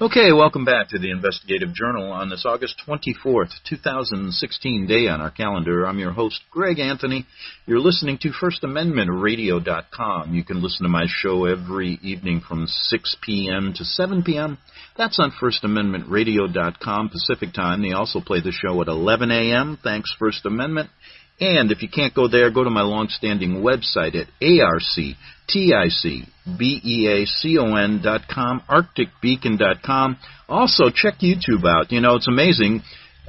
Okay, welcome back to the Investigative Journal on this August 24th, 2016 day on our calendar. I'm your host, Greg Anthony. You're listening to FirstAmendmentRadio.com. You can listen to my show every evening from 6 p.m. to 7 p.m. That's on FirstAmendmentRadio.com Pacific Time. They also play the show at 11 a.m. Thanks, First Amendment. And if you can't go there, go to my long-standing website at arcticbeacon.com, arcticbeacon.com. Also, check YouTube out. You know, it's amazing.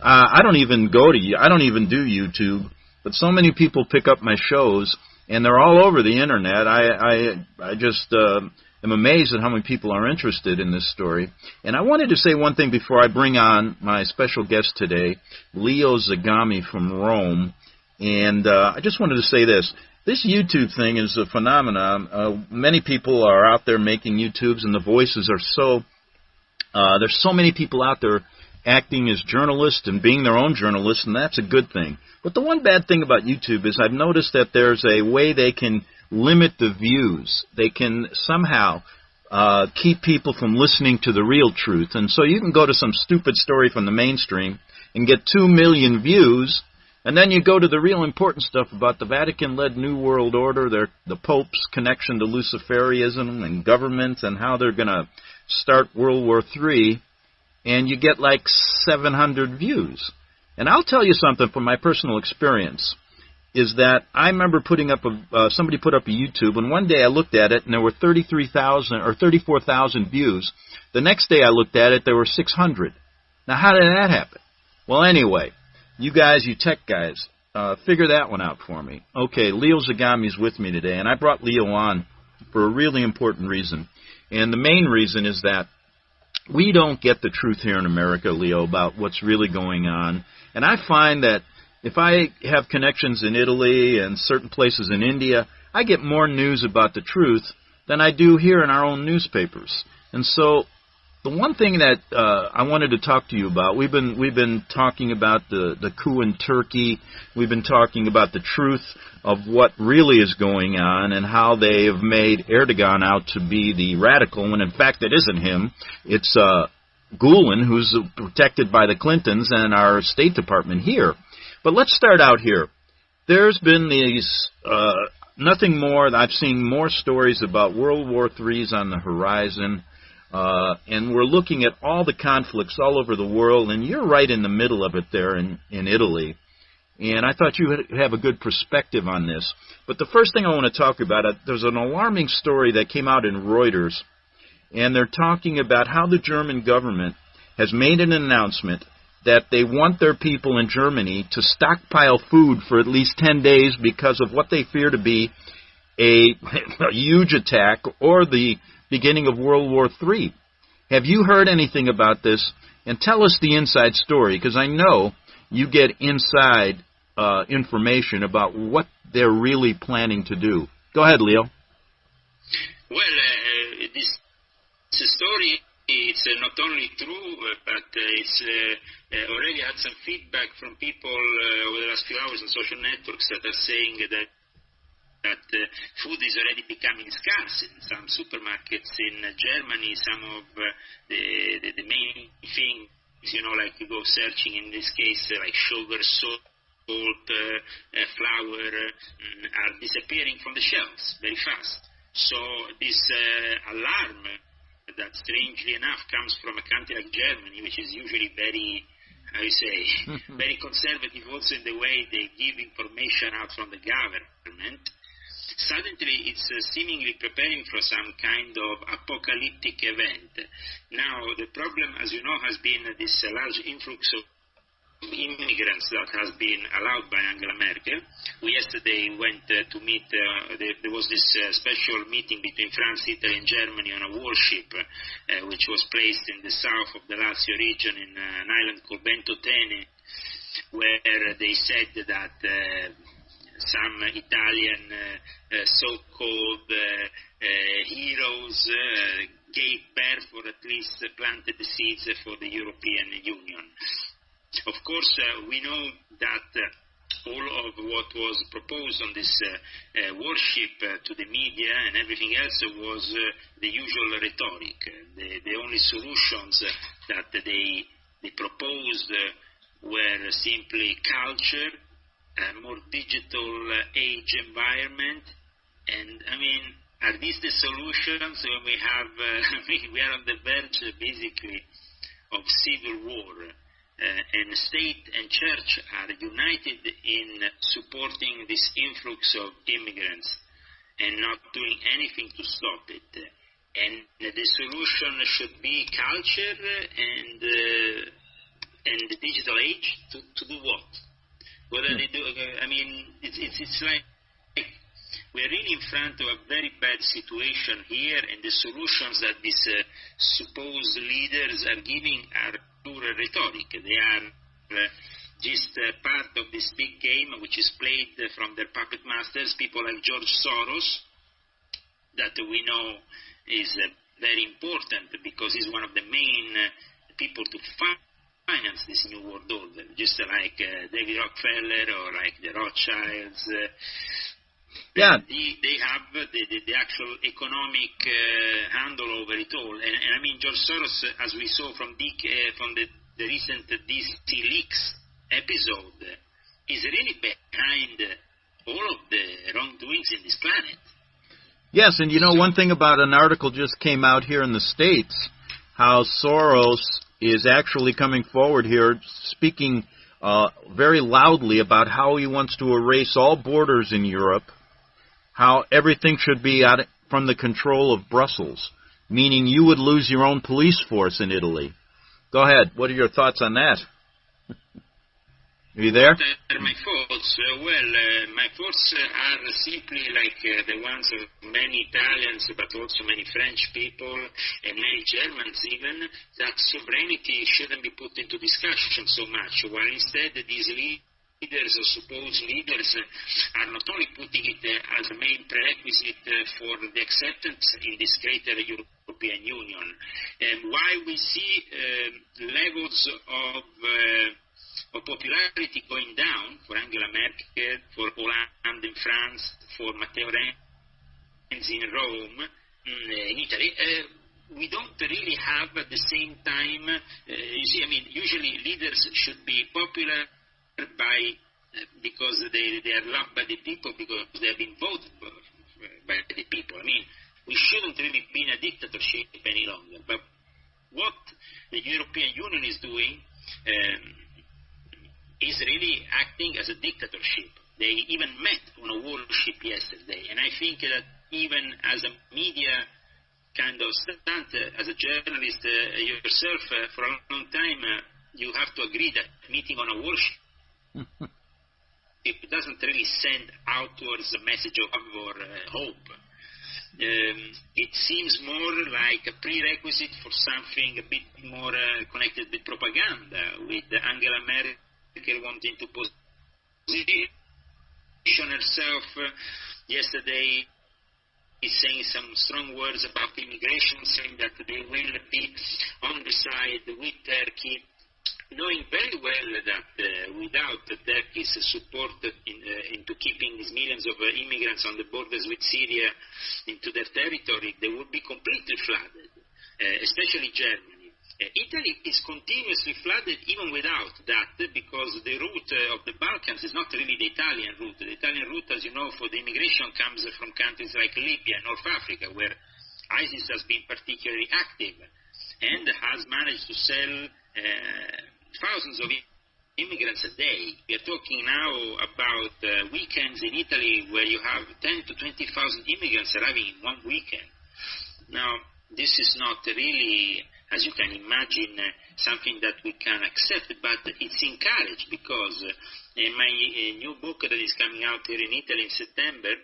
I don't even do YouTube, but so many people pick up my shows, and they're all over the Internet. I just am amazed at how many people are interested in this story. And I wanted to say one thing before I bring on my special guest today, Leo Zagami from Rome. And I just wanted to say this. This YouTube thing is a phenomenon. Many people are out there making YouTubes, and the voices are so... there's so many people out there acting as journalists and being their own journalists, and that's a good thing. But the one bad thing about YouTube is I've noticed that there's a way they can limit the views. They can somehow keep people from listening to the real truth. And so you can go to some stupid story from the mainstream and get 2 million views, and then you go to the real important stuff about the Vatican-led New World Order, the Pope's connection to Luciferianism and government and how they're going to start World War III, and you get like 700 views. And I'll tell you something from my personal experience, is that I remember putting up somebody put up a YouTube, and one day I looked at it, and there were 33,000 or 34,000 views. The next day I looked at it, there were 600. Now, how did that happen? Well, anyway... You guys, you tech guys, figure that one out for me. Okay, Leo Zagami is with me today, and I brought Leo on for a really important reason. And the main reason is that we don't get the truth here in America, Leo, about what's really going on. And I find that if I have connections in Italy and certain places in India, I get more news about the truth than I do here in our own newspapers. And so... the one thing that I wanted to talk to you about, we've been talking about the coup in Turkey. We've been talking about the truth of what really is going on and how they have made Erdogan out to be the radical, when in fact it isn't him. It's Gulen, who's protected by the Clintons and our State Department here. But let's start out here. There's been these... nothing more. I've seen more stories about World War III's on the horizon. And we're looking at all the conflicts all over the world, and you're right in the middle of it there in Italy. And I thought you would have a good perspective on this. But the first thing I want to talk about, there's an alarming story that came out in Reuters, and they're talking about how the German government has made an announcement that they want their people in Germany to stockpile food for at least 10 days because of what they fear to be a huge attack or the beginning of World War III. Have you heard anything about this? And tell us the inside story, because I know you get inside information about what they're really planning to do. Go ahead, Leo. Well, this story is not only true, but it's already had some feedback from people over the last few hours on social networks that are saying that food is already becoming scarce in some supermarkets in Germany. Some of the main things, like you go searching in this case, like sugar, salt, flour, are disappearing from the shelves very fast. So this alarm that, strangely enough, comes from a country like Germany, which is usually very, very conservative also in the way they give information out from the government. Suddenly it's seemingly preparing for some kind of apocalyptic event. Now, the problem, as you know, has been this large influx of immigrants that has been allowed by Angela Merkel. We yesterday went to meet, there was this special meeting between France, Italy, and Germany on a warship, which was placed in the south of the Lazio region in an island called Ventotene, where they said that some Italian so-called heroes gave birth, or at least planted the seeds for the European Union. Of course, we know that all of what was proposed on this worship to the media and everything else was the usual rhetoric. The only solutions that they proposed were simply culture, a more digital age environment, and I mean, are these the solutions when we have, we are on the verge basically of civil war, and state and church are united in supporting this influx of immigrants and not doing anything to stop it. And the solution should be culture and the digital age to do what? What are they doing? I mean, it's like we're really in front of a very bad situation here, and the solutions that these supposed leaders are giving are pure rhetoric. They are just part of this big game which is played from their puppet masters, people like George Soros, that we know is very important because he's one of the main people to finance this new world order, just like David Rockefeller or like the Rothschilds. Yeah. They have the actual economic handle over it all. And I mean, George Soros, as we saw from the recent DC Leaks episode, is really behind all of the wrongdoings in this planet. Yes, and you know, one thing about an article just came out here in the States, how Soros is actually coming forward here speaking very loudly about how he wants to erase all borders in Europe, how everything should be out from the control of Brussels, meaning you would lose your own police force in Italy. Go ahead. What are your thoughts on that? Are you there? My thoughts? My thoughts are simply like the ones of many Italians, but also many French people and many Germans even, that sovereignty shouldn't be put into discussion so much, while instead these leaders or supposed leaders are not only putting it as a main prerequisite for the acceptance in this greater European Union. While we see levels of popularity going down for Angela Merkel, for Hollande in France, for Matteo Renzi in Rome, in Italy, we don't really have at the same time, you see, I mean, usually leaders should be popular because they are loved by the people, because they have been voted by the people. I mean, we shouldn't really be in a dictatorship any longer. But what the European Union is doing is really acting as a dictatorship. They even met on a warship yesterday, and I think that even as a media kind of stunt, as a journalist yourself, for a long time, you have to agree that meeting on a warship it doesn't really send outwards a message of love or hope. It seems more like a prerequisite for something a bit more connected with propaganda, with Angela Merkel wanting to position herself yesterday, is saying some strong words about immigration, saying that they will be on the side with Turkey, knowing very well that without Turkey's support into keeping these millions of immigrants on the borders with Syria into their territory, they would be completely flooded, especially Germany. Italy is continuously flooded even without that, because the route of the Balkans is not really the Italian route. The Italian route, as you know, for the immigration comes from countries like Libya, North Africa, where ISIS has been particularly active and has managed to sell thousands of immigrants a day. We are talking now about weekends in Italy where you have 10 to 20,000 immigrants arriving in one weekend. Now, this is not really, as you can imagine, something that we can accept, but it's encouraged because in my new book that is coming out here in Italy in September,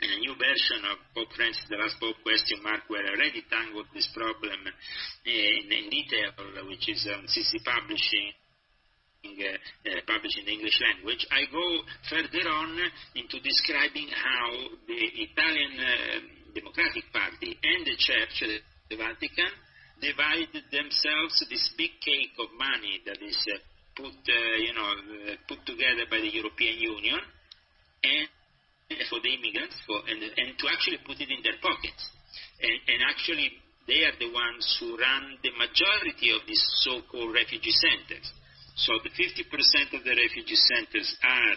a new version of Pope Francis, The Last Pope, where I already tangled this problem in detail, which is CC Publishing, published in the English language. I go further on into describing how the Italian Democratic Party and the Church, the Vatican, divided themselves this big cake of money that is put together by the European Union and for the immigrants, and to actually put it in their pockets. And actually, they are the ones who run the majority of these so-called refugee centers. So the 50% of the refugee centers are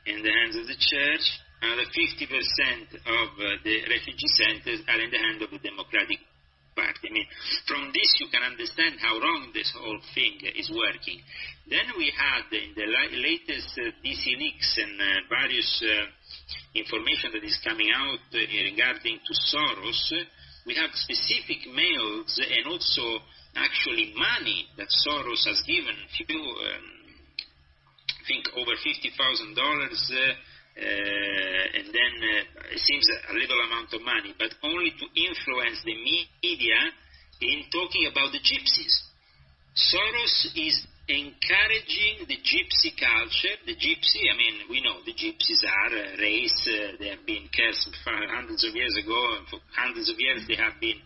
in the hands of the church, and the 50% of the refugee centers are in the hands of the Democratic Party. I mean, from this you can understand how wrong this whole thing is working. Then we had in the latest DC leaks and various information that is coming out regarding to Soros, we have specific mails and also actually money that Soros has given, I think over $50,000, and then it seems a little amount of money, but only to influence the media in talking about the gypsies. Soros is encouraging the gypsy culture. The gypsy, I mean, we know the gypsies are a race. They have been cursed hundreds of years ago, and for hundreds of years they have been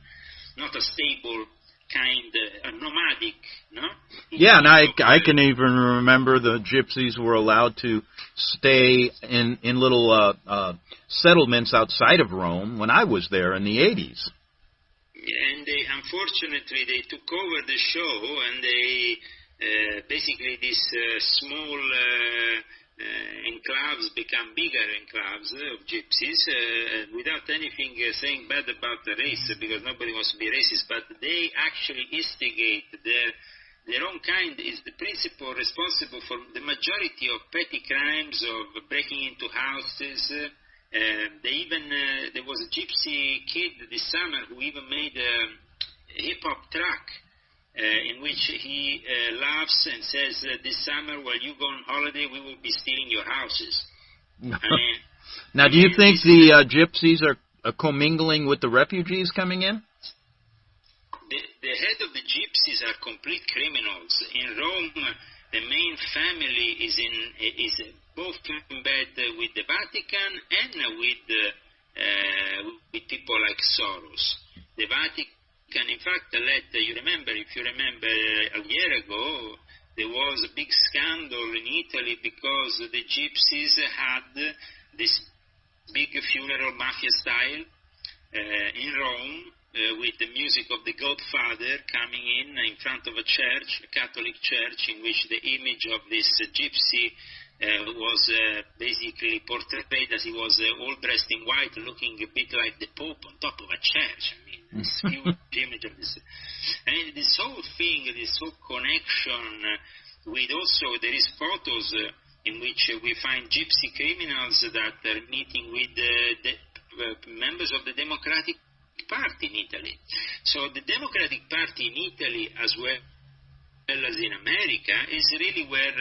not a stable kind, nomadic, no? Yeah, and I can even remember the gypsies were allowed to stay in little settlements outside of Rome when I was there in the 80s. And unfortunately, they took over the show, and they basically these small enclaves become bigger enclaves of gypsies without anything saying bad about the race, because nobody wants to be racist, but they actually instigate their own kind is the principal responsible for the majority of petty crimes of breaking into houses. There was a gypsy kid this summer who even made a hip-hop track in which he laughs and says, this summer while you go on holiday, we will be stealing your houses. Now, do you think the gypsies are commingling with the refugees coming in? The head of the gypsies are complete criminals. In Rome, the main family is both in bed with the Vatican and with people like Soros. The Vatican, in fact, if you remember a year ago, there was a big scandal in Italy because the gypsies had this big funeral mafia style in Rome, with the music of the Godfather coming in front of a church, a Catholic church, in which the image of this gypsy was basically portrayed as he was all dressed in white, looking a bit like the Pope on top of a church. I mean, this huge image of this. And this whole thing, this whole connection with also, there is photos in which we find gypsy criminals that are meeting with the members of the Democratic Party in Italy. So the Democratic Party in Italy, as well as in America, is really where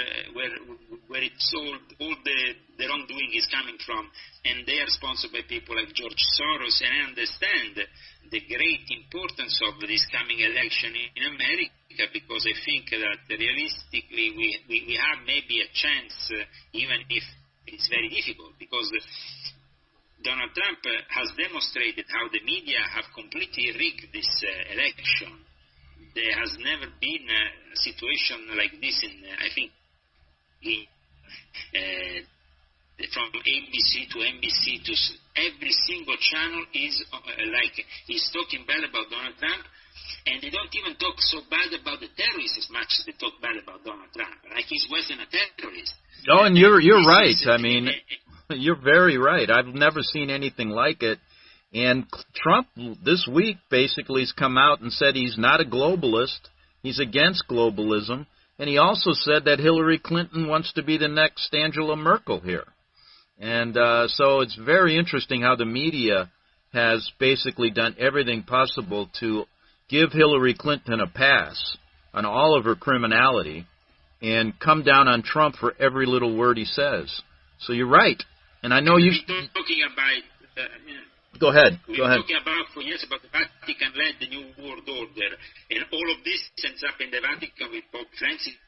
it's all the wrongdoing is coming from, and they are sponsored by people like George Soros. And I understand the great importance of this coming election in America, because I think that realistically we have maybe a chance, even if it's very difficult, because Donald Trump has demonstrated how the media have completely rigged this election. There has never been a situation like this I think, from ABC to NBC to every single channel is he's talking bad about Donald Trump, and they don't even talk so bad about the terrorists as much as they talk bad about Donald Trump. Like he's worse than a terrorist. Oh, and you're right. I mean, you're very right. I've never seen anything like it. And Trump this week basically has come out and said he's not a globalist. He's against globalism. And he also said that Hillary Clinton wants to be the next Angela Merkel here. And so it's very interesting how the media has basically done everything possible to give Hillary Clinton a pass on all of her criminality and come down on Trump for every little word he says. So you're right. And I know you're talking about... Go ahead. We're talking about for years about the Vatican led the New World Order, and all of this ends up in the Vatican with Pope Francis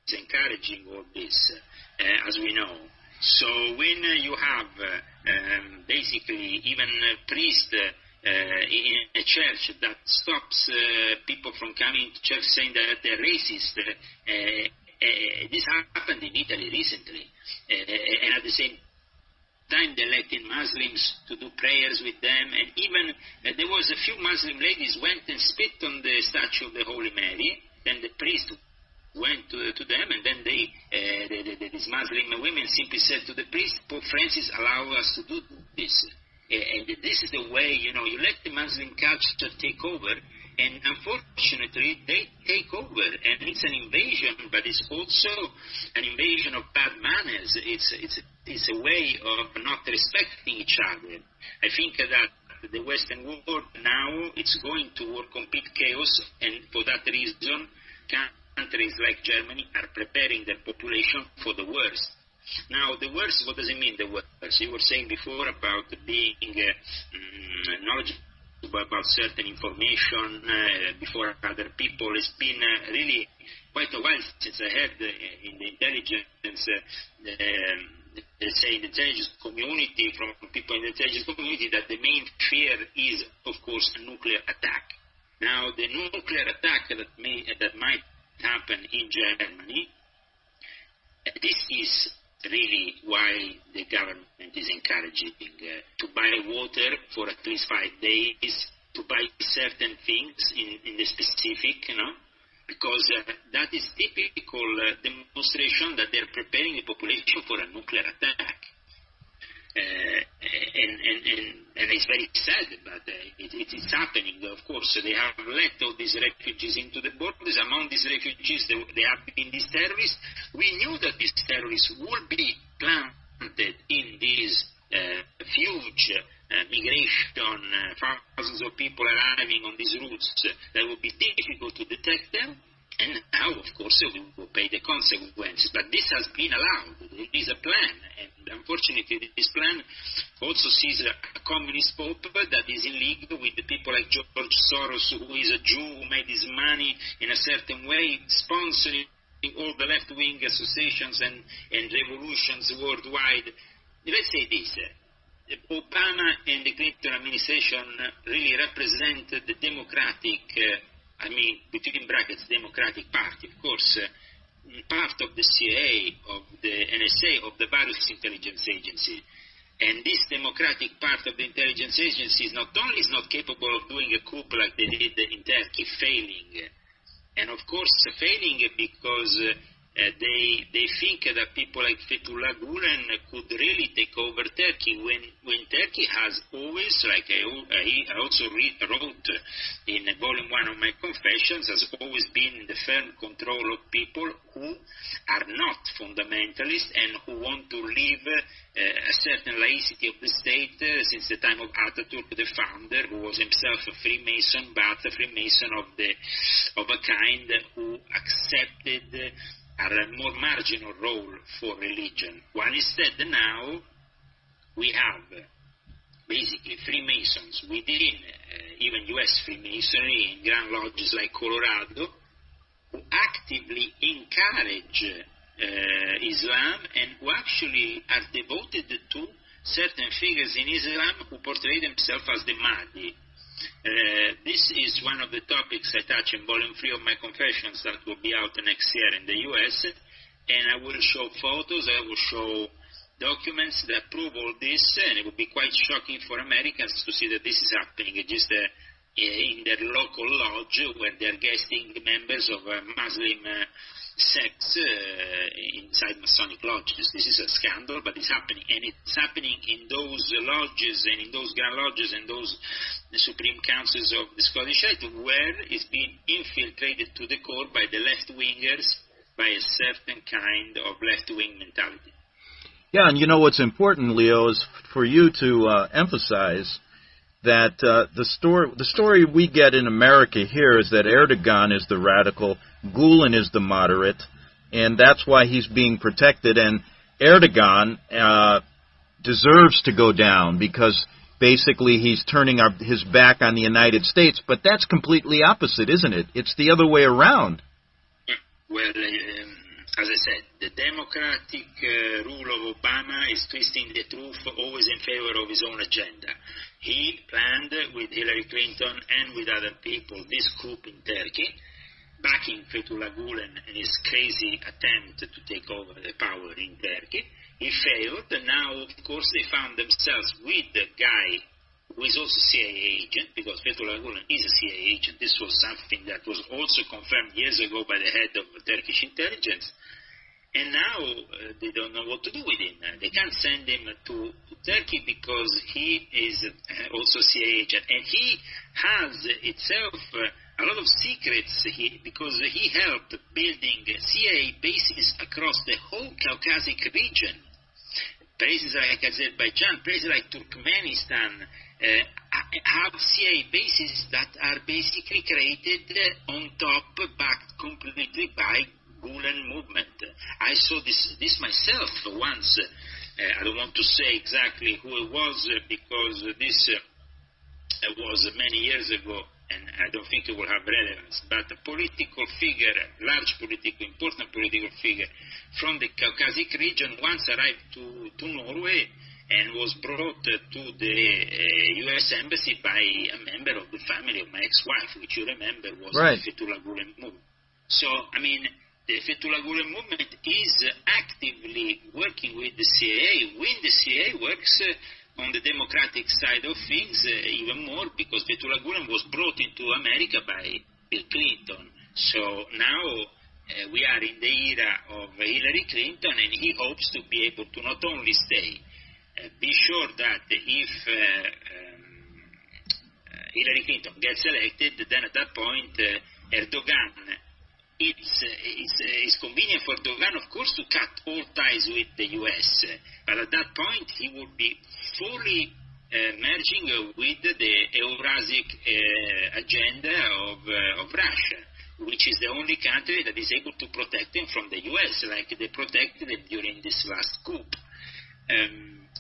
encouraging all this, as we know. So when you have basically even a priest in a church that stops people from coming to church saying that they're racist, This happened in Italy recently, and at the same time they elected Muslims to do prayers with them, and even there was a few Muslim ladies went and spit on the statue of the Holy Mary. Then the priest went to them, and then these Muslim women simply said to the priest, Pope Francis, allow us to do this. And this is the way, you let the Muslim culture take over, and unfortunately they take over, and it's an invasion, but it's also an invasion of bad manners. It's a way of not respecting each other. I think that the Western world now, it's going toward complete chaos, and for that reason, countries like Germany are preparing their population for the worst. Now, the worst, what does it mean, the worst? You were saying before about being knowledgeable about certain information before other people. It's been really quite a while since I heard in the intelligence, let's say, the intelligence community, from people in the intelligence community, that the main fear is, of course, a nuclear attack. Now, the nuclear attack that might happen in Germany, this is really why the government is encouraging to buy water for at least 5 days, to buy certain things in the specific, because that is typical demonstration that they're preparing the population for a nuclear attack. And it's very sad, but it's happening, of course. They have let all these refugees into the borders. Among these refugees, there have been these terrorists. We knew that these terrorists would be planted in these huge migration, thousands of people arriving on these routes. That would be difficult to detect them. And now, of course, we will pay the consequences. But this has been allowed. It is a plan. And unfortunately, this plan also sees a communist pope that is in league with the people like George Soros, who is a Jew who made his money in a certain way, sponsoring all the left-wing associations and revolutions worldwide. Let's say this. Obama and the Clinton administration really represent the democratic between brackets, Democratic Party, of course, part of the CIA, of the NSA, of the various intelligence agencies. And this democratic part of the intelligence agencies not only is not capable of doing a coup like they did in Turkey, failing, and of course failing because they think that people like Fethullah Gulen could really take over Turkey when Turkey has always, like I also wrote in volume 1 of my confessions, has always been in the firm control of people who are not fundamentalists and who want to leave a certain laicity of the state since the time of Ataturk, the founder, who was himself a Freemason, but a Freemason of a kind who accepted a more marginal role for religion. While instead now we have basically Freemasons within even U.S. Freemasonry in Grand Lodges like Colorado, who actively encourage Islam and who actually are devoted to certain figures in Islam who portray themselves as the Mahdi. This is one of the topics I touch in volume 3 of my confessions that will be out next year in the US, and I will show photos, I will show documents that prove all this, and it will be quite shocking for Americans to see that this is happening just in their local lodge where they're guesting members of Muslim sects inside Masonic lodges. This is a scandal, but it's happening, and it's happening in those lodges and in those Grand Lodges and those Supreme Councils of the Scottish Rite, where it's been infiltrated to the core by the left-wingers, by a certain kind of left-wing mentality. Yeah, and what's important, Leo, is for you to emphasize that the story we get in America here is that Erdogan is the radical, Gulen is the moderate, and that's why he's being protected. And Erdogan deserves to go down because basically he's turning his back on the United States. But that's completely opposite, isn't it? It's the other way around. Well, as I said, the democratic rule of Obama is twisting the truth always in favor of his own agenda. He planned with Hillary Clinton and with other people this coup in Turkey, backing Fethullah Gulen and his crazy attempt to take over the power in Turkey. He failed. Now, of course, they found themselves with the guy who is also CIA agent, because Fethullah Gulen is a CIA agent. This was something that was also confirmed years ago by the head of Turkish intelligence. And now they don't know what to do with him. They can't send him to Turkey because he is also CIA agent. And he has itself a lot of secrets because he helped building CIA bases across the whole Caucasic region. Places like Azerbaijan, places like Turkmenistan have CIA bases that are basically created on top, backed completely by Gulen movement. I saw this myself once. I don't want to say exactly who it was because this was many years ago, and I don't think it will have relevance, but a political figure, large political, important political figure from the Caucasic region once arrived to Norway and was brought to the U.S. Embassy by a member of the family of my ex-wife, which you remember was the Fethullah Gulen movement. So, I mean, the Fethullah Gulen movement is actively working with the CIA when the CIA works on the democratic side of things even more, because Fethullah Gulen was brought into America by Bill Clinton. So now we are in the era of Hillary Clinton, and he hopes to be able to not only stay, be sure that if Hillary Clinton gets elected, then at that point Erdogan, it's convenient for Erdogan, of course, to cut all ties with the U.S., but at that point he would be fully merging with the Eurasic agenda of Russia, which is the only country that is able to protect him from the U.S., like they protected him during this last coup.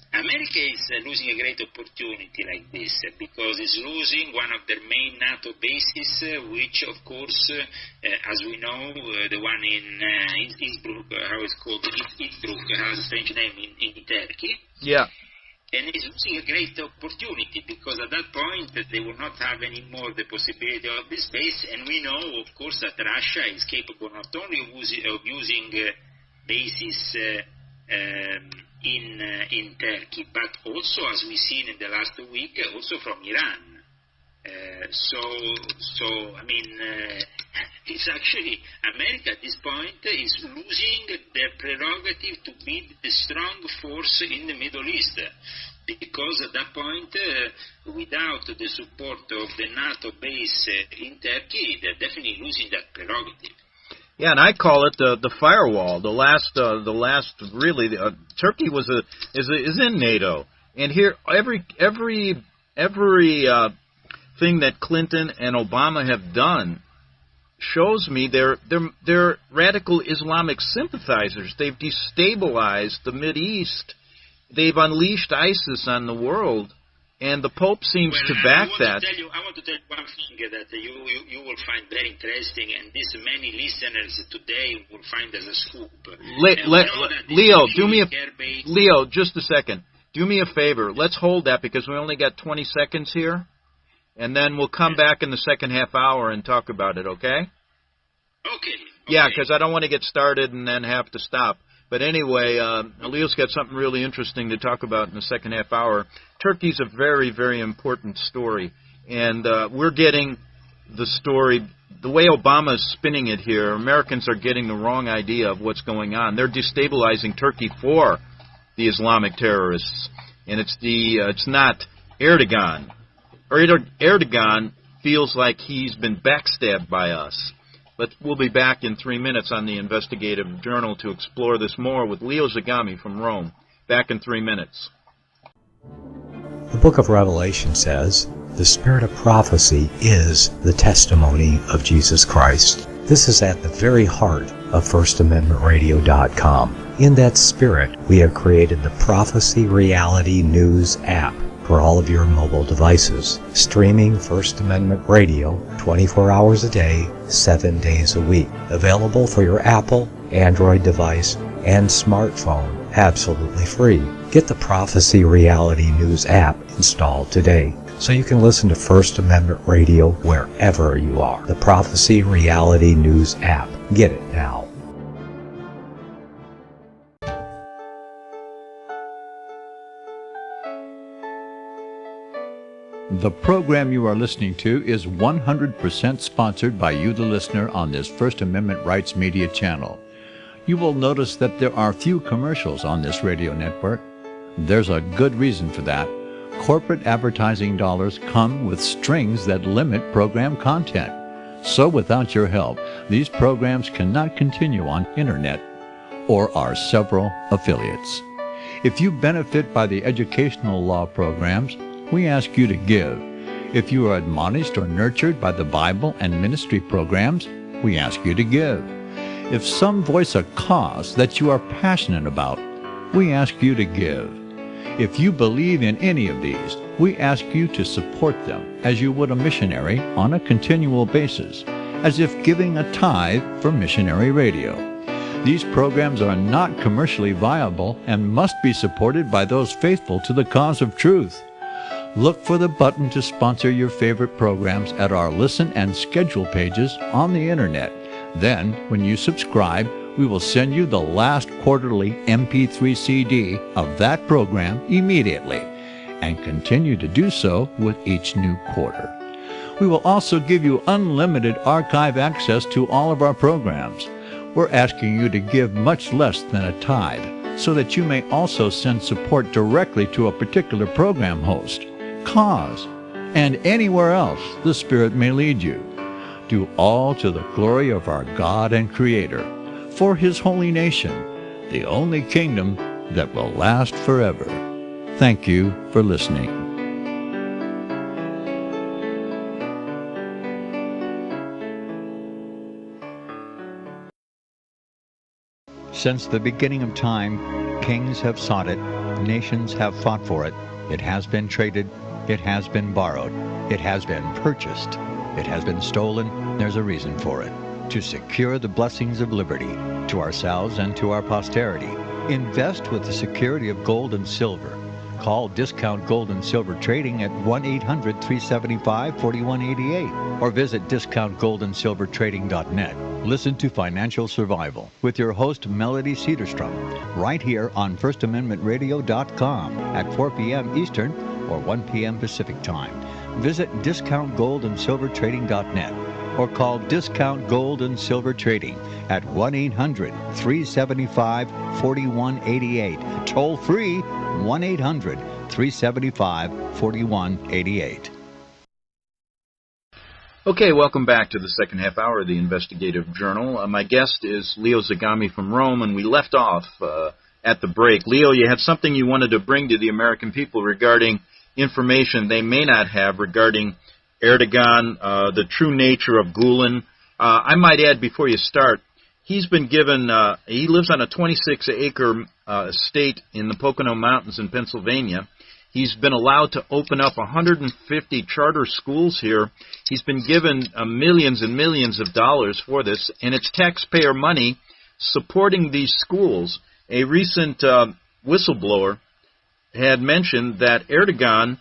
America is losing a great opportunity like this because it's losing one of their main NATO bases, which, of course, as we know, the one in Innsbruck, how it's called, Innsbruck, has a strange name in Turkey. Yeah. And it's losing a great opportunity because at that point they will not have any more the possibility of this base. And we know, of course, that Russia is capable not only of using bases in Turkey, but also, as we've seen in the last week, also from Iran. So I mean, it's actually America at this point is losing their prerogative to be the strong force in the Middle East, because at that point, without the support of the NATO base in Turkey, they're definitely losing that prerogative. Yeah, and I call it the firewall. The last really Turkey is in NATO, and here every thing that Clinton and Obama have done shows me they're radical Islamic sympathizers. They've destabilized the Mideast. They've unleashed ISIS on the world. And the Pope seems to back that. I want to tell you one thing that you will find very interesting, and this many listeners today will find as a scoop. Leo, just a second. Do me a favor. Let's hold that because we only got 20 seconds here, and then we'll come back in the second half hour and talk about it, okay? Okay. Yeah, because I don't want to get started and then have to stop. But anyway, Leo's got something really interesting to talk about in the second half hour. Turkey's a very, very important story, and we're getting the story, the way Obama's spinning it here, Americans are getting the wrong idea of what's going on. They're destabilizing Turkey for the Islamic terrorists, and it's not Erdogan. Erdogan feels like he's been backstabbed by us. But we'll be back in 3 minutes on the Investigative Journal to explore this more with Leo Zagami from Rome. Back in 3 minutes. The book of Revelation says, the spirit of prophecy is the testimony of Jesus Christ. This is at the very heart of FirstAmendmentRadio.com. In that spirit, we have created the Prophecy Reality News app for all of your mobile devices, streaming First Amendment Radio 24 hours a day, 7 days a week. Available for your Apple, Android device, and smartphone, absolutely free. Get the Prophecy Reality News app installed today. so you can listen to First Amendment Radio wherever you are. The Prophecy Reality News app. Get it now. The program you are listening to is 100% sponsored by you, the listener, on this First Amendment Rights Media channel. You will notice that there are few commercials on this radio network. There's a good reason for that. Corporate advertising dollars come with strings that limit program content. So without your help, these programs cannot continue on internet or our several affiliates. If you benefit by the educational law programs, we ask you to give. If you are admonished or nurtured by the Bible and ministry programs, we ask you to give. If some voice a cause that you are passionate about, we ask you to give. If you believe in any of these, we ask you to support them as you would a missionary on a continual basis, as if giving a tithe for missionary radio. These programs are not commercially viable and must be supported by those faithful to the cause of truth. Look for the button to sponsor your favorite programs at our listen and schedule pages on the internet. Then, when you subscribe, we will send you the last quarterly MP3 CD of that program immediately, and continue to do so with each new quarter. We will also give you unlimited archive access to all of our programs. We're asking you to give much less than a tithe, so that you may also send support directly to a particular program host, cause, and anywhere else the Spirit may lead you. Do all to the glory of our God and Creator, for His holy nation, the only kingdom that will last forever. Thank you for listening. Since the beginning of time, kings have sought it, nations have fought for it. It has been traded, it has been borrowed, it has been purchased, it has been stolen. There's a reason for it. To secure the blessings of liberty to ourselves and to our posterity, invest with the security of gold and silver. Call Discount Gold and Silver Trading at 1-800-375-4188 or visit discountgoldandsilvertrading.net. Listen to Financial Survival with your host Melody Cedarstrom right here on FirstAmendmentRadio.com at 4 p.m. Eastern or 1 p.m. Pacific Time. Visit discountgoldandsilvertrading.net or call Discount Gold and Silver Trading at 1-800-375-4188. Toll free 1-800-375-4188. Okay, welcome back to the second half hour of the Investigative Journal. My guest is Leo Zagami from Rome, and we left off at the break. Leo, you had something you wanted to bring to the American people regarding information they may not have regarding Erdogan, the true nature of Gulen. I might add before you start, he's been given, he lives on a 26-acre estate in the Pocono Mountains in Pennsylvania. He's been allowed to open up 150 charter schools here. He's been given millions and millions of dollars for this, and it's taxpayer money supporting these schools. A recent whistleblower had mentioned that Erdogan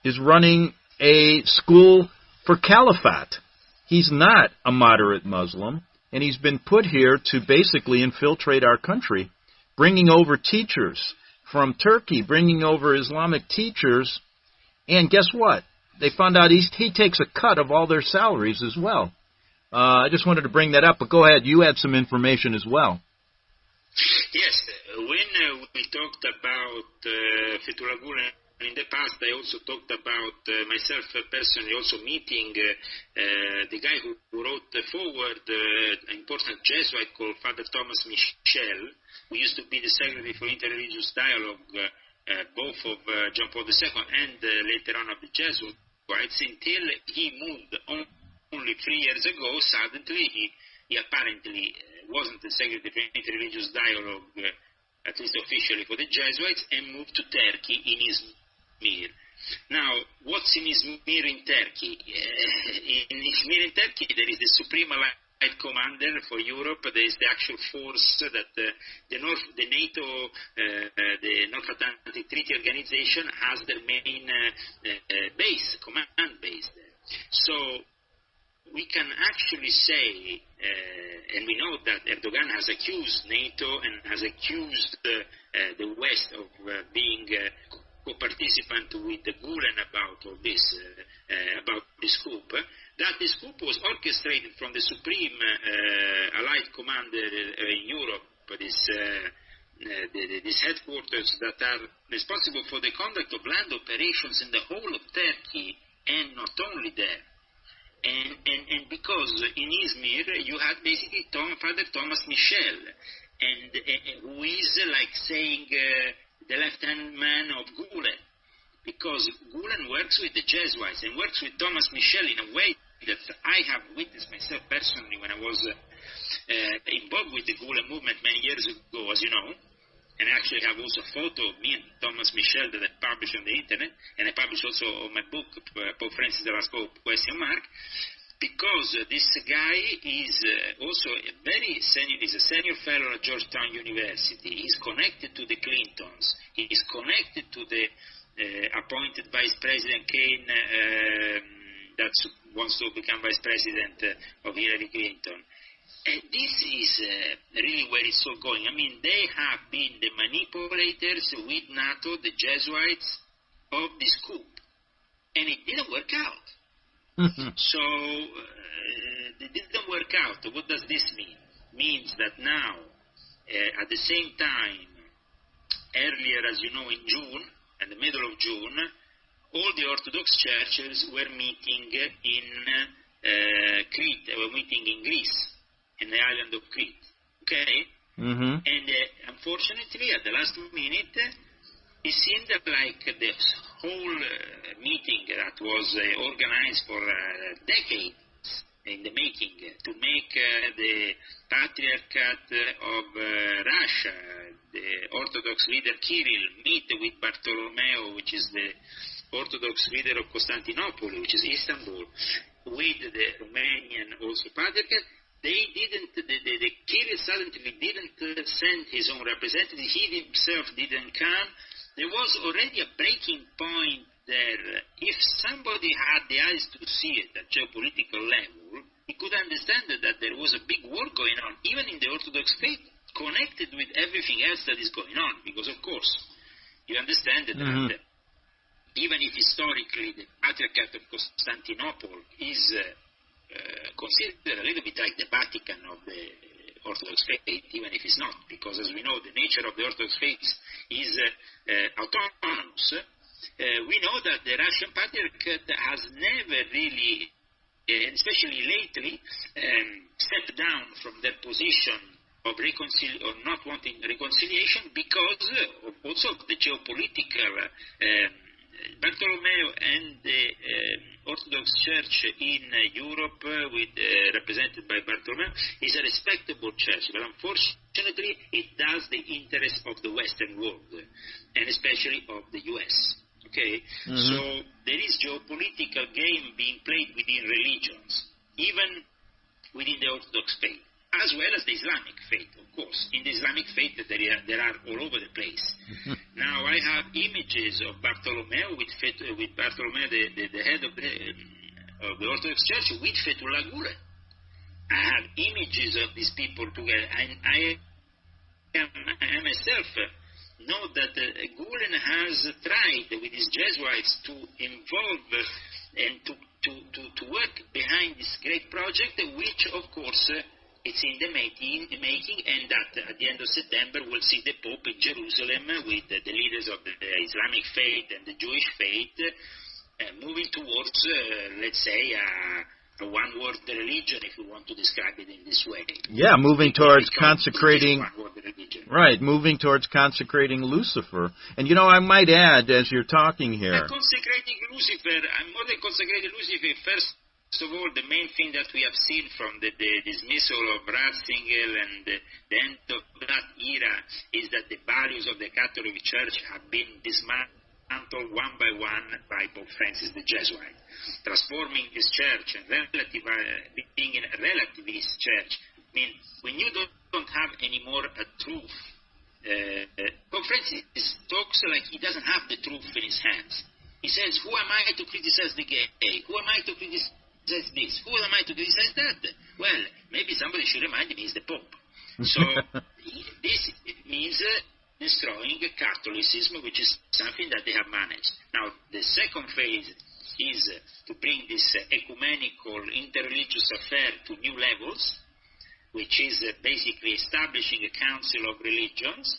is running a school for caliphate. He's not a moderate Muslim, and he's been put here to basically infiltrate our country, bringing over teachers from Turkey, bringing over Islamic teachers, and guess what? They found out he takes a cut of all their salaries as well. I just wanted to bring that up, but go ahead. You had some information as well. Yes, when we talked about Fethullah Gulen in the past, I also talked about myself personally also meeting the guy who wrote the forward, an important Jesuit called Father Thomas Michel, who used to be the Secretary for Interreligious Dialogue, both of John Paul II and later on of the Jesuits, until he moved on. Only 3 years ago. Suddenly he apparently wasn't the Secretary for Interreligious Dialogue, at least officially for the Jesuits, and moved to Turkey in Izmir. Now, what's in Izmir in Turkey? In Izmir in Turkey, there is the Supreme commander for Europe. There is the actual force that the NATO, the North Atlantic Treaty Organization, has their main base, command base there. So we can actually say, and we know that Erdogan has accused NATO and has accused the West of being co-participant with Gulen about all this, about this coup. That this coup was orchestrated from the supreme Allied commander in Europe, these headquarters that are responsible for the conduct of land operations in the whole of Turkey, and not only there. And because in Izmir you had basically Father Thomas Michel, and who is like saying the left-hand man of Gulen, because Gulen works with the Jesuits and works with Thomas Michel in a way that I have witnessed myself personally when I was involved with the Gulen movement many years ago, as you know. And I actually have also a photo of me and Thomas Michel that I published on the internet, and I published also on my book, Pope Francis the Last Pope, ? Because this guy is also a senior fellow at Georgetown University. He's connected to the Clintons. He is connected to the appointed Vice President Kane that wants to become Vice President of Hillary Clinton. And this is really where it's all going. I mean, they have been the manipulators with NATO, the Jesuits, of this coup. And it didn't work out. So, it didn't work out. What does this mean? Means that now, at the same time, earlier, as you know, in June, in the middle of June, all the Orthodox churches were meeting in Crete. They were meeting in Greece, in the island of Crete. Okay? Mm-hmm. And unfortunately, at the last minute, it seemed like the whole meeting that was organized for decades in the making to make the Patriarchate of Russia, the Orthodox leader Kirill, meet with Bartolomeo, which is the Orthodox leader of Constantinople, which is Istanbul, with the Romanian also Patriarchate. They didn't, the Kirill suddenly didn't send his own representative. He himself didn't come. There was already a breaking point there. If somebody had the eyes to see it at geopolitical level, he could understand that there was a big war going on, even in the Orthodox faith, connected with everything else that is going on. Because, of course, you understand that even if historically the Patriarchate of Constantinople is considered a little bit like the Vatican of the Orthodox faith, even if it's not, because as we know, the nature of the Orthodox faith is autonomous. We know that the Russian Patriarchate has never really, especially lately, stepped down from their position of not wanting reconciliation because of also the geopolitical Bartolomeo and the Orthodox Church in Europe, represented by Bartolomeo, is a respectable church, but unfortunately it does the interest of the Western world, and especially of the U.S. Okay, so there is geopolitical game being played within religions, even within the Orthodox faith, as well as the Islamic faith, of course. In the Islamic faith, there are all over the place. Now, I have images of Bartolomeo with Bartolomeo, the head of the Orthodox Church, with Fethullah Gulen. I have images of these people together, and I myself know that Gulen has tried with his Jesuits to involve and to work behind this great project, which, of course, it's in the making, and that at the end of September we'll see the Pope in Jerusalem with the leaders of the Islamic faith and the Jewish faith moving towards, let's say, a one-world religion, if we want to describe it in this way. Yeah, moving towards consecrating, right, moving towards consecrating Lucifer. And, you know, I might add, as you're talking here... Consecrating Lucifer, more than consecrating Lucifer, first of all, the main thing that we have seen from the dismissal of Ratzinger and the end of that era is that the values of the Catholic Church have been dismantled dismantled one by one by Pope Francis the Jesuit, transforming his church and being a relativist church. I mean, when you don't have anymore a truth, Pope Francis talks like he doesn't have the truth in his hands. He says, who am I to criticize the gay? Who am I to criticize this? Who am I to criticize that? Well, maybe somebody should remind him he's the Pope. So this means destroying Catholicism, which is something that they have managed. Now, the second phase is to bring this ecumenical, interreligious affair to new levels, which is basically establishing a council of religions.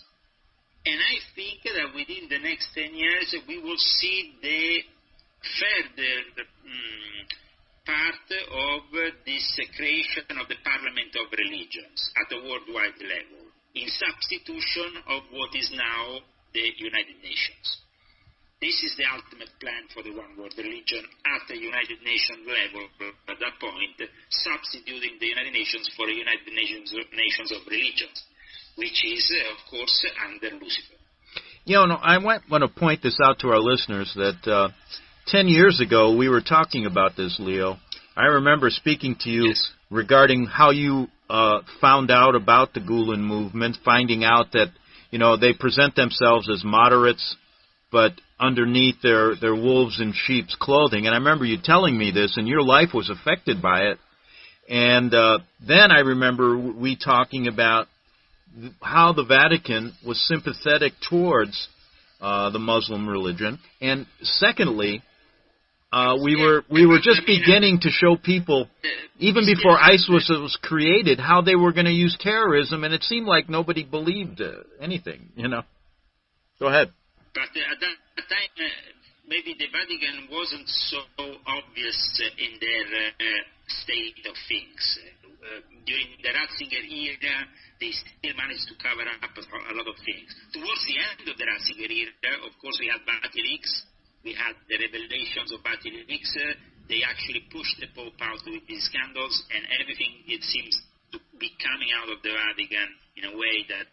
And I think that within the next 10 years, we will see the further part of this creation of the Parliament of Religions at a worldwide level, in substitution of what is now the United Nations. This is the ultimate plan for the one-world religion at the United Nations level at that point, substituting the United Nations for the United Nations of Religions, which is, of course, under Lucifer. You know, I want to point this out to our listeners that 10 years ago we were talking about this, Leo. I remember speaking to you regarding how you found out about the Gulen movement, finding out that, you know, they present themselves as moderates, but underneath they're wolves in sheep's clothing. And I remember you telling me this, and your life was affected by it. And then I remember we talking about how the Vatican was sympathetic towards the Muslim religion. And secondly, we were just beginning to show people, even before ISIS was created, how they were going to use terrorism, and it seemed like nobody believed anything, you know. Go ahead. But at that time, maybe the Vatican wasn't so obvious in their state of things. During the Ratzinger era, they still managed to cover up a lot of things. Towards the end of the Ratzinger era, of course, we had WikiLeaks. We had the revelations of WikiLeaks. They actually pushed the Pope out with these scandals, and everything, it seems, to be coming out of the Vatican in a way that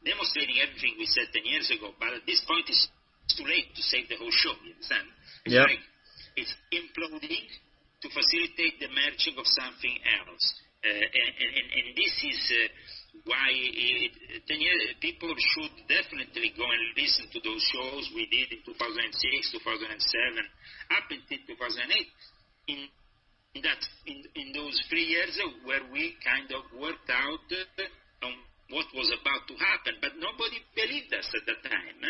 demonstrating everything we said 10 years ago. But at this point, it's too late to save the whole show. You understand? It's like it's imploding to facilitate the merging of something else. And this is why 10 years, people should definitely go and listen to those shows we did in 2006, 2007, up until 2008. In those 3 years where we kind of worked out on what was about to happen, but nobody believed us at that time.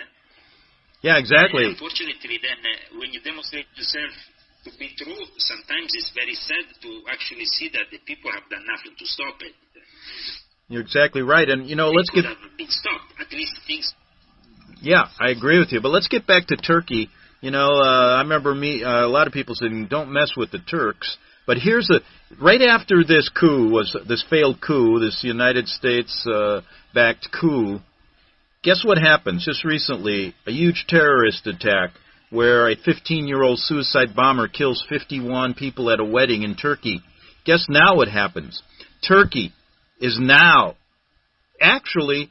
Yeah, exactly. And unfortunately, then when you demonstrate yourself to be true, sometimes it's very sad to actually see that the people have done nothing to stop it. You're exactly right, and you know, let's get. Have been stopped. At least things. Yeah, I agree with you, but let's get back to Turkey. You know, I remember a lot of people saying, "Don't mess with the Turks." But here's right after this failed coup, this United States backed coup. Guess what happens? Just recently, a huge terrorist attack where a 15-year-old suicide bomber kills 51 people at a wedding in Turkey. Guess now what happens? Turkey is now actually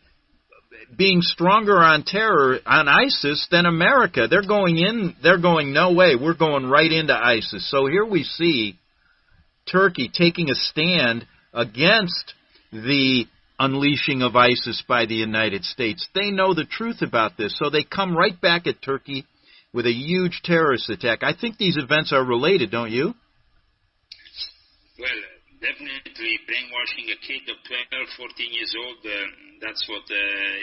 being stronger on terror, on ISIS, than America. They're going, no way, we're going right into ISIS. So here we see Turkey taking a stand against the unleashing of ISIS by the United States. They know the truth about this, so they come right back at Turkey with a huge terrorist attack. I think these events are related, don't you? Well, definitely brainwashing a kid of 12, 14 years old, that's what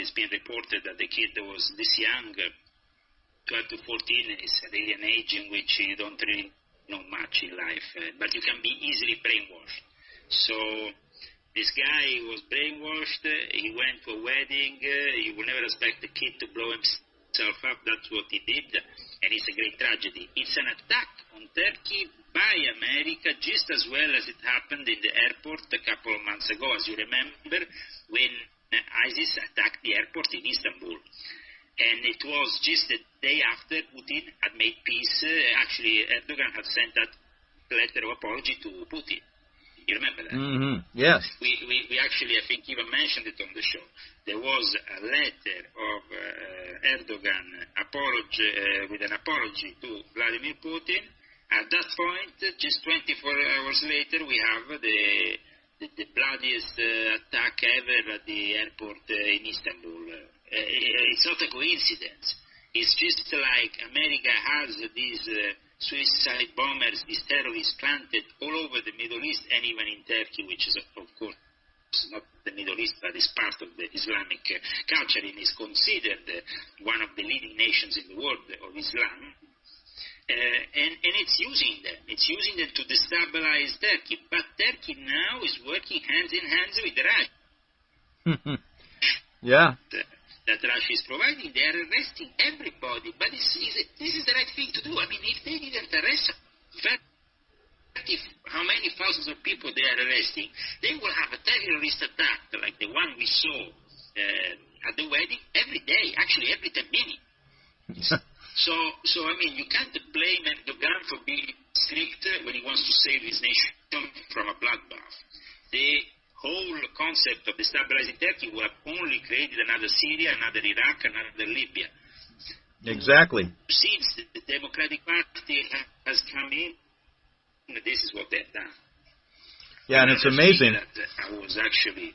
is being reported, that the kid that was this young, 12 to 14, is really an age in which you don't really know much in life, but you can be easily brainwashed. So this guy was brainwashed, he went to a wedding, you will never expect the kid to blow himself up, that's what he did, and it's a great tragedy. It's an attack on Turkey by America, just as well as it happened in the airport a couple of months ago, as you remember, when ISIS attacked the airport in Istanbul. And it was just the day after Putin had made peace. Actually, Erdogan had sent that letter of apology to Putin. You remember that? Mm-hmm. Yes. We actually, I think, even mentioned it on the show. There was a letter of Erdogan apology to Vladimir Putin. At that point, just 24 hours later, we have the bloodiest attack ever at the airport in Istanbul. It's not a coincidence. It's just like America has these suicide bombers, these terrorists planted all over the Middle East and even in Turkey, which is, of course, not the Middle East, but is part of the Islamic culture and is considered one of the leading nations in the world of Islam. And it's using them. It's using them to destabilize Turkey. But Turkey now is working hand in hand with Russia. Yeah. That Russia is providing. They are arresting everybody. But this is the right thing to do. I mean, if they didn't arrest how many thousands of people they are arresting, they will have a terrorist attack like the one we saw at the wedding every day, actually every 10 minutes. So I mean, you can't blame Erdogan for being strict when he wants to save his nation from a bloodbath. The whole concept of destabilizing Turkey would have only created another Syria, another Iraq, another Libya. Exactly. Since the Democratic Party has come in, this is what they've done. Yeah, and it's amazing. I was actually...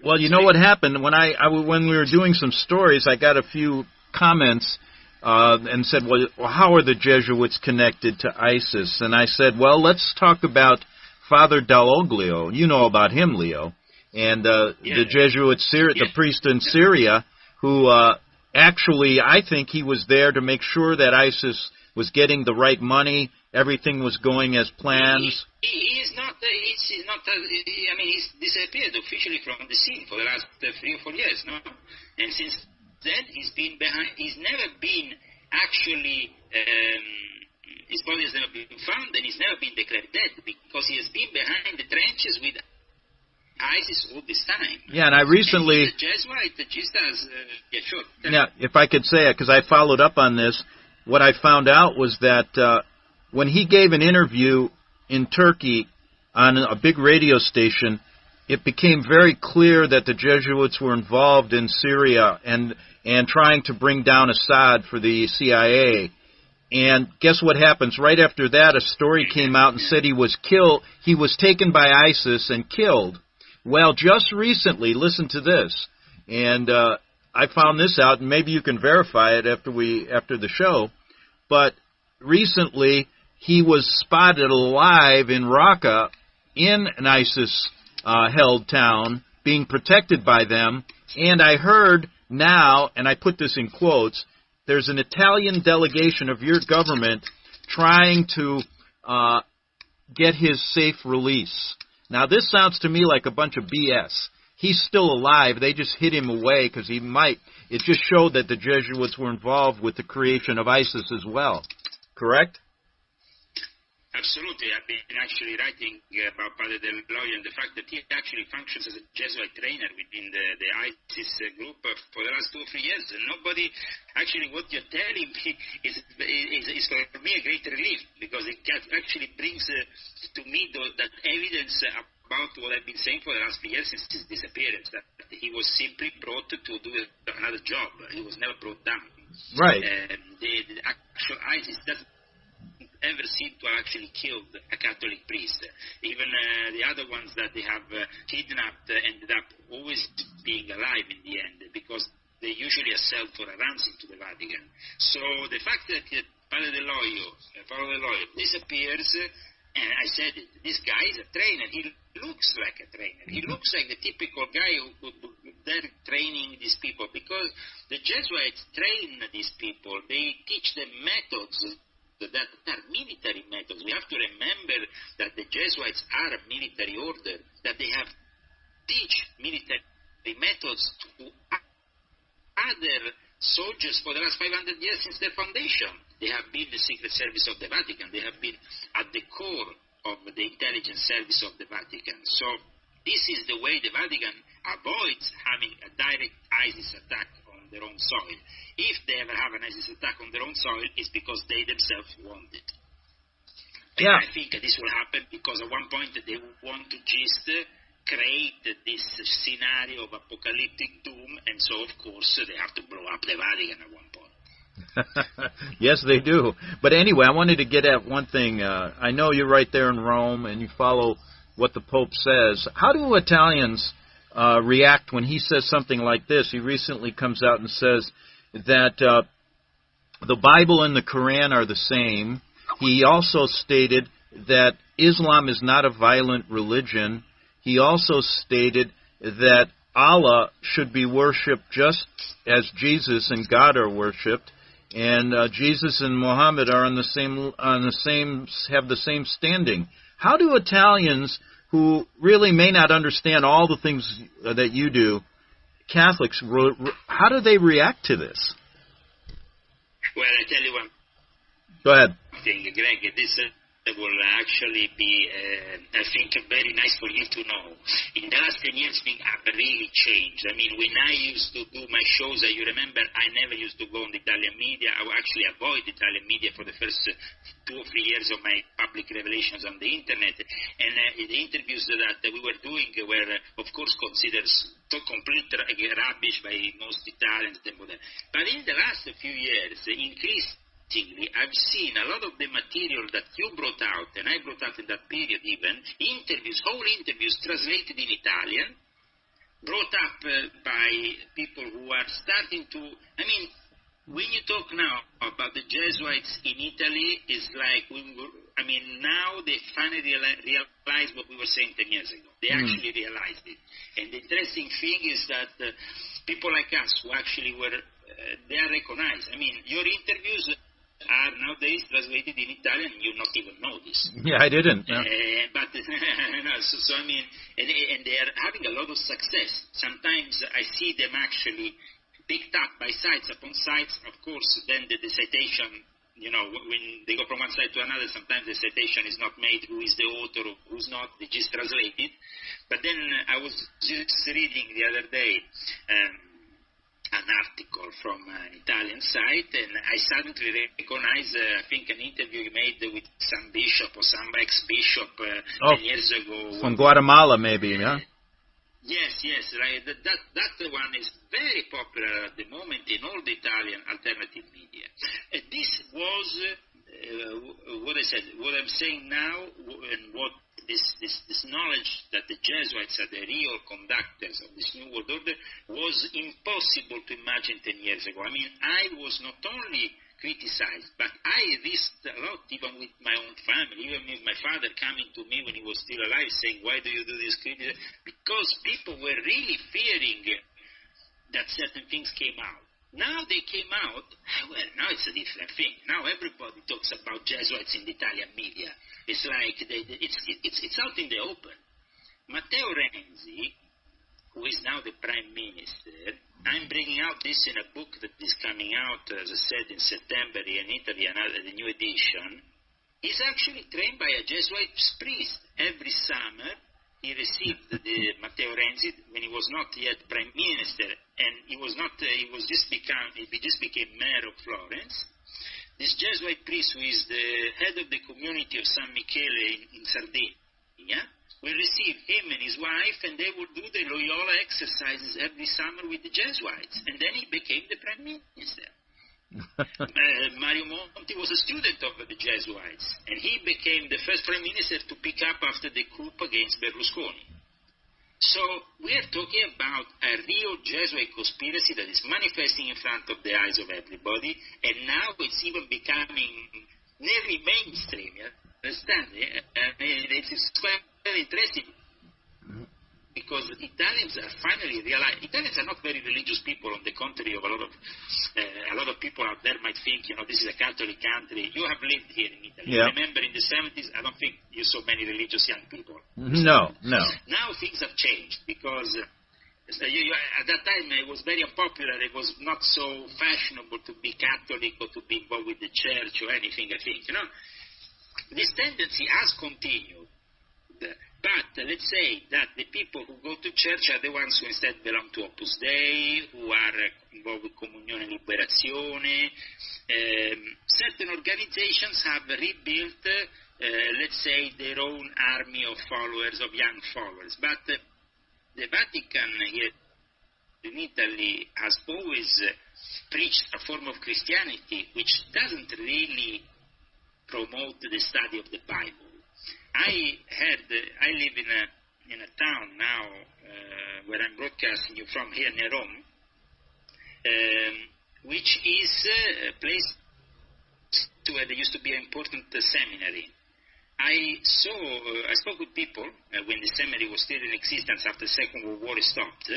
well, you know what happened? When we were doing some stories, I got a few comments and said, well, how are the Jesuits connected to ISIS? And I said, well, let's talk about Father Dall'Oglio. You know about him, Leo. And the Jesuit, the priest in Syria, who actually, I think he was there to make sure that ISIS was getting the right money, everything was going as planned. He is not, I mean, he's disappeared officially from the scene for the last 3 or 4 years, no? And since then, he's never been actually, his body has never been found, and he's never been declared dead, because he has been behind the trenches with ISIS all this time. Yeah, and I recently... And he's a Jesuit, just as... yeah, sure. Yeah, if I could say it, because I followed up on this, what I found out was that when he gave an interview in Turkey on a big radio station, it became very clear that the Jesuits were involved in Syria and trying to bring down Assad for the CIA. And guess what happens? Right after that, a story came out and said he was killed. He was taken by ISIS and killed. Well, just recently, listen to this, and I found this out, and maybe you can verify it after the show. But recently, he was spotted alive in Raqqa, in an ISIS-held town, being protected by them. And I heard now, and I put this in quotes, there's an Italian delegation of your government trying to get his safe release. Now, this sounds to me like a bunch of BS. He's still alive. They just hid him away because he might. It just showed that the Jesuits were involved with the creation of ISIS as well. Correct? Absolutely. I've been actually writing about Padre Del Loio and the fact that he actually functions as a Jesuit trainer within the ISIS group for the last 2 or 3 years. And nobody, actually what you're telling me is for me a great relief, because it actually brings to me that evidence about what I've been saying for the last few years since his disappearance, that he was simply brought to do another job. He was never brought down. Right. The actual ISIS doesn't ever seem to have actually killed a Catholic priest. Even the other ones that they have kidnapped ended up always being alive in the end, because they usually are sold for a ransom to the Vatican. So the fact that Padre Del Loio disappears, and I said it, this guy is a trainer. He looks like a trainer. He looks like the typical guy who they're training these people, because the Jesuits train these people. They teach them methods that are military methods. We have to remember that the Jesuits are a military order, that they have teach military methods to other soldiers for the last 500 years since their foundation. They have been the secret service of the Vatican. They have been at the core of the intelligence service of the Vatican. So this is the way the Vatican avoids having a direct ISIS attack on their own soil. If they ever have an ISIS attack on their own soil, it's because they themselves want it. And Yeah. I think this will happen because at one point they want to just create this scenario of apocalyptic doom, and so, of course, they have to blow up the Vatican at one point. Yes, they do. But anyway, I wanted to get at one thing. I know you're right there in Rome, and you follow what the Pope says. How do Italians react when he says something like this? He recently comes out and says that the Bible and the Quran are the same. He also stated that Islam is not a violent religion. He also stated that Allah should be worshipped just as Jesus and God are worshipped, and Jesus and Muhammad are have the same standing. How do Italians, who really may not understand all the things that you do, Catholics, how do they react to this? Well, I tell you one Go ahead. thing, Greg. This will actually be, I think, very nice for you to know. In the last 10 years, things have really changed. I mean, when I used to do my shows, you remember, I never used to go on the Italian media. I would actually avoid Italian media for the first 2 or 3 years of my public revelations on the Internet. And the interviews that we were doing were, of course, considered complete rubbish by most Italians. But in the last few years, I've seen a lot of the material that you brought out, and I brought out in that period even, whole interviews translated in Italian, brought up by people who are starting to, I mean, when you talk now about the Jesuits in Italy, it's like, now they finally realize what we were saying 10 years ago. They actually realized it. And the interesting thing is that people like us who actually were, they are recognized. I mean, your interviews are nowadays translated in Italian, and you not even know this. Yeah, I didn't. No. But I mean, and they are having a lot of success. Sometimes I see them actually picked up by sites upon sites. Of course, then the citation, when they go from one site to another, sometimes the citation is not made, who is the author or who's not, they just translate it. But then I was just reading the other day an article from an Italian site, and I suddenly recognized, I think, an interview you made with some bishop or some ex-bishop 10 years ago. From Guatemala, maybe, yeah? Yes, right. That one is very popular at the moment in all the Italian alternative media. And this was what I said. What I'm saying now, and what this knowledge that the Jesuits are the real conductors of this New World Order was impossible to imagine 10 years ago. I mean, I was not only criticized, but I risked a lot, even with my own family, even with my father coming to me when he was still alive saying, why do you do this criticism? Because people were really fearing that certain things came out. Now they came out, well, now it's a different thing. Now everybody talks about Jesuits in the Italian media. It's like, it's out in the open. Matteo Renzi, who is now the Prime Minister, I'm bringing out this in a book that is coming out, as I said, in September in Italy, the new edition, is actually trained by a Jesuit priest. Every summer, he received Matteo Renzi when he was not yet Prime Minister, and he just became mayor of Florence. This Jesuit priest, who is the head of the community of San Michele in Sardinia, will receive him and his wife, and they will do the Loyola exercises every summer with the Jesuits. And then he became the Prime Minister. Mario Monti was a student of the Jesuits, and he became the first Prime Minister to pick up after the coup against Berlusconi. So we are talking about a real Jesuit conspiracy that is manifesting in front of the eyes of everybody, and now it's even becoming nearly mainstream. You understand? It's quite interesting because Italians are finally realizing. Italians are not very religious people, on the contrary of a lot of people out there might think, this is a Catholic country. You have lived here in Italy. Yeah. Remember in the 70s, I don't think you saw many religious young people. No. Now things have changed because at that time it was very unpopular. It was not so fashionable to be Catholic or to be involved with the church or anything, I think. This tendency has continued. But let's say that the people who go to church are the ones who instead belong to Opus Dei, who are involved with Comunione e Liberazione. Certain organizations have rebuilt, let's say, their own army of followers, of young followers. But the Vatican here in Italy has always preached a form of Christianity which doesn't really promote the study of the Bible. I live in a town now where I'm broadcasting you from here near Rome, which is a place where there used to be an important seminary. I spoke with people when the seminary was still in existence after the Second World War stopped.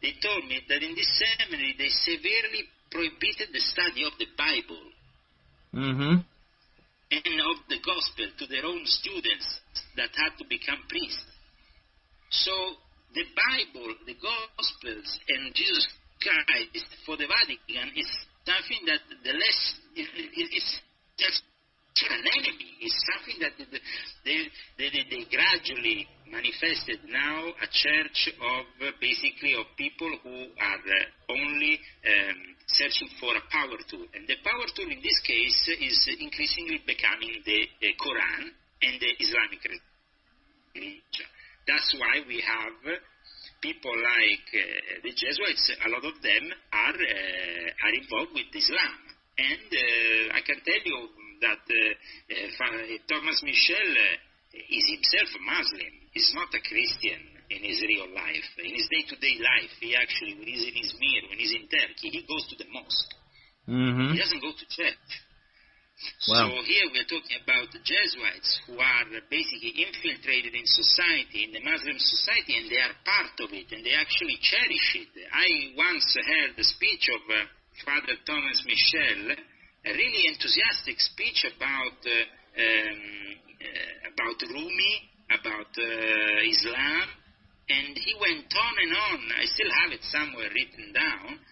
They told me that in this seminary they severely prohibited the study of the Bible and of the gospel to their own students that had to become priests. So the Bible, the Gospels, and Jesus Christ for the Vatican is something that is just an enemy. It's something that they gradually manifested now a church of basically of people who are only searching for a power tool. And the power tool in this case is increasingly becoming the Quran and the Islamic religion. That's why we have people like the Jesuits. A lot of them are involved with Islam. And I can tell you that Thomas Michel is himself a Muslim. He's not a Christian in his real life. In his day-to-day life, he actually, when he's in Izmir, when he's in Turkey, he goes to the mosque. He doesn't go to church. Wow. So here we're talking about the Jesuits who are basically infiltrated in society, in the Muslim society, and they are part of it, and they actually cherish it. I once heard the speech of Father Thomas Michel, a really enthusiastic speech about Rumi, about Islam, and he went on and on. I still have it somewhere written down,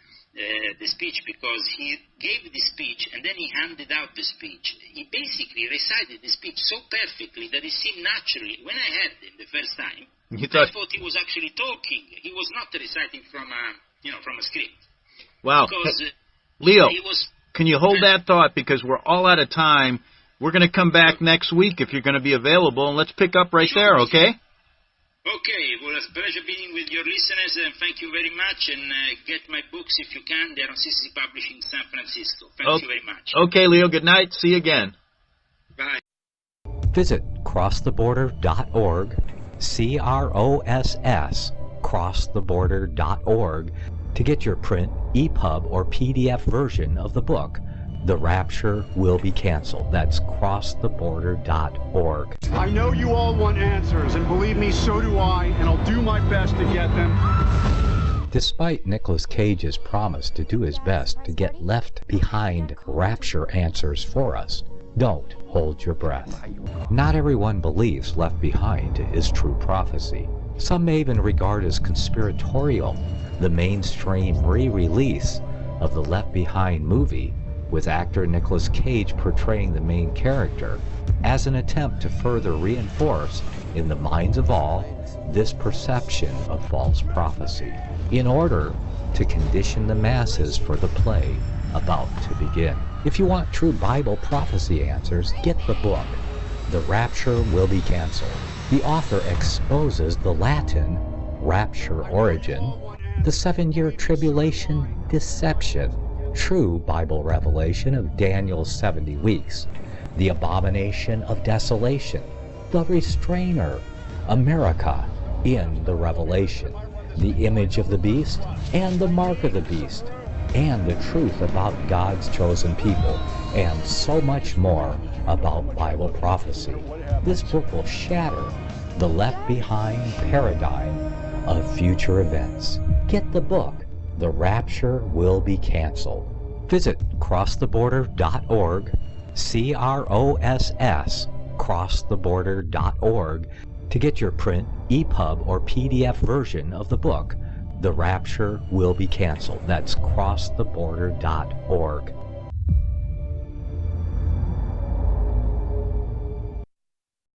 the speech, because he gave the speech and then he handed out the speech. He basically recited the speech so perfectly that it seemed naturally. When I heard him the first time, I thought he was actually talking. He was not reciting from a script. Wow. Because, Leo, he was, can you hold that thought, because we're all out of time. We're going to come back next week if you're going to be available, and let's pick up right there, okay? Okay, well, it's a pleasure being with your listeners, and thank you very much, and get my books if you can. They're on CCC Publishing San Francisco. Thank you very much. Okay, Leo, good night. See you again. Bye. Visit crosstheborder.org, CROSS, crosstheborder.org, to get your print, EPUB, or PDF version of the book, The Rapture Will Be Canceled. That's crosstheborder.org. I know you all want answers, and believe me, so do I, and I'll do my best to get them. Despite Nicolas Cage's promise to do his best to get left behind rapture answers for us, don't hold your breath. Not everyone believes Left Behind is true prophecy. Some may even regard as conspiratorial the mainstream re-release of the Left Behind movie, with actor Nicolas Cage portraying the main character, as an attempt to further reinforce in the minds of all this perception of false prophecy, in order to condition the masses for the play about to begin. If you want true Bible prophecy answers, get the book, The Rapture Will Be Canceled. The author exposes the Latin rapture origin, the 7-year tribulation deception, true Bible revelation of Daniel's 70 weeks, the abomination of desolation, the restrainer, America in the Revelation, the image of the beast and the mark of the beast, and the truth about God's chosen people, and so much more about Bible prophecy. This book will shatter the Left Behind paradigm of future events. Get the book, The Rapture Will Be Canceled. Visit crosstheborder.org, CROSS, crosstheborder.org, to get your print, EPUB, or PDF version of the book, The Rapture Will Be Canceled. That's crosstheborder.org.